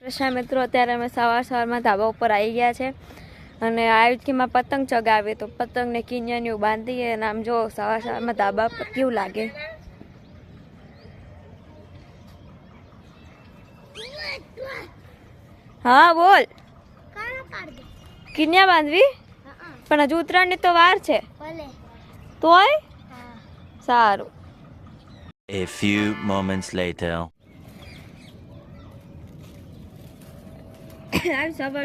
કૃષ્ણ મિત્રો, અત્યારે અમે સવારમાં ધાબા ઉપર આવી ગયા છે અને આયુષ્યમાં પતંગ ચગાવીએ તો પતંગને કિન્યાનીઓ બાંધીએ અને આમ જો સવારમાં ધાબા પર કેવું લાગે. હા બોલ. કિન્યા બાંધવી પણ હજુ ઉત્તરાયણની તો વાર છે. તોય સારું. A few moments later.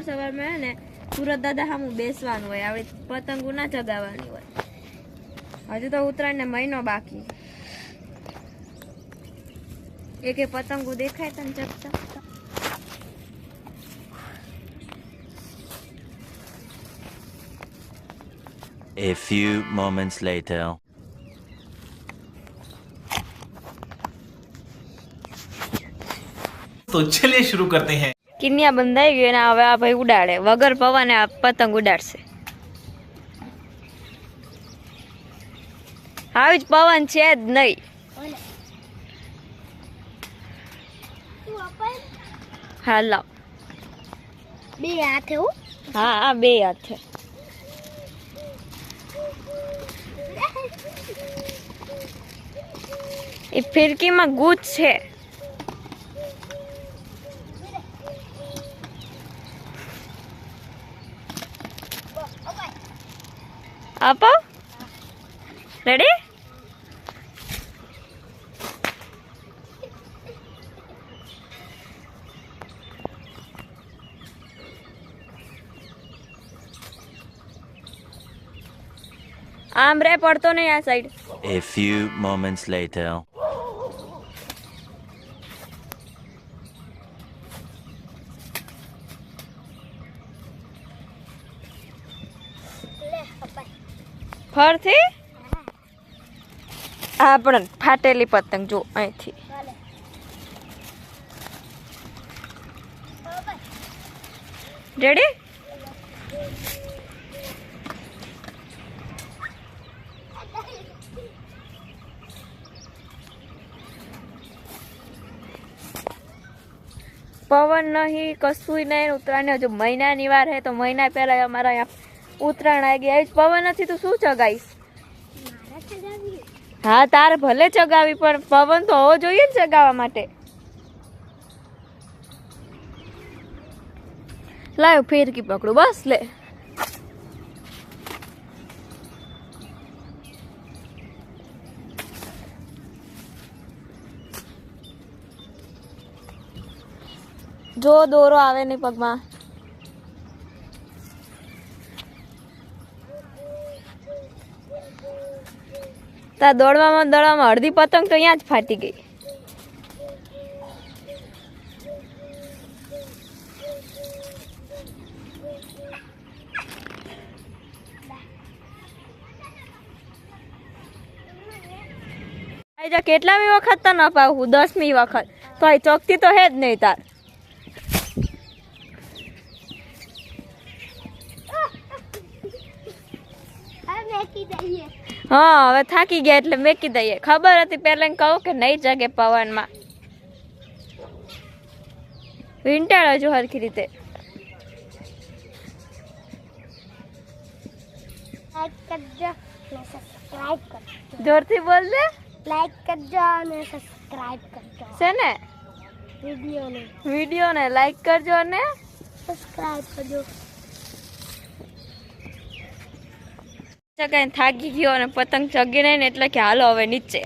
સવારમાં ને સુરત દાદા સામું બેસવાનું હોય, આવી પતંગો ના ચગાવવાની હોય. હજુ તો ઉત્તરાયણ ને મહિનો બાકી. એક પતંગો દેખાય તને ચગતા. A few moments later. तो चलिए शुरू करते हैं. કિન્યા બંધાઈ ગઈ ને હવે આ ભાઈ ઉડાડે વગર પવને આ પતંગ ઉડાડશે. આવી જ પવન છે જ નહીં. હા લાવ. બે હાથે. હા આ બે હાથે. એ ફિરકીમાં ગૂંચ છે. આપો રેડી. આમ રે પડતો નહીં આ side. A few moments later. ફરથી આ પણ ફાટેલી પતંગ જો અહીંથી. રેડી. પવન નહીં કશું નહીં. ઉત્તરાયણ હજુ મહિનાની વાર હે તો મહિના પહેલા અમારા અહીંયા ઉત્તરાયણ આવી ગઈ. પવન નથી તો શું ચગાવીશ? હા તારે ભલે ચગાવી પણ પવન તો હોવો જોઈએ ને ચગાવવા માટે. લાવ ફિરકી પકડું બસ લે. જો દોરો આવે નહીં પગમાં. તા દોડવામાં અડધી પતંગ તો અહીંયા જ ફાટી ગઈ. કેટલામી વખત તો ન પાવું? 10મી વખત તો આ ચોકતી તો હે જ નહીં તાર. હા હવે થાકી ગયા એટલે મેકી દઈએ. ખબર હતી પેલા કહું કે નહીં જગે પવનમાં. વીંટાળ હજુ હરખી રીતે. જોરથી બોલ દે. લાઈક કરજો અને સબસ્ક્રાઇબ કરજો. છે ને વિડીયોને લાઈક કરજો અને સબસ્ક્રાઇબ કરજો. થાકી ગયો અને પતંગ ચગી નહીં ને એટલે કે હાલો હવે નીચે.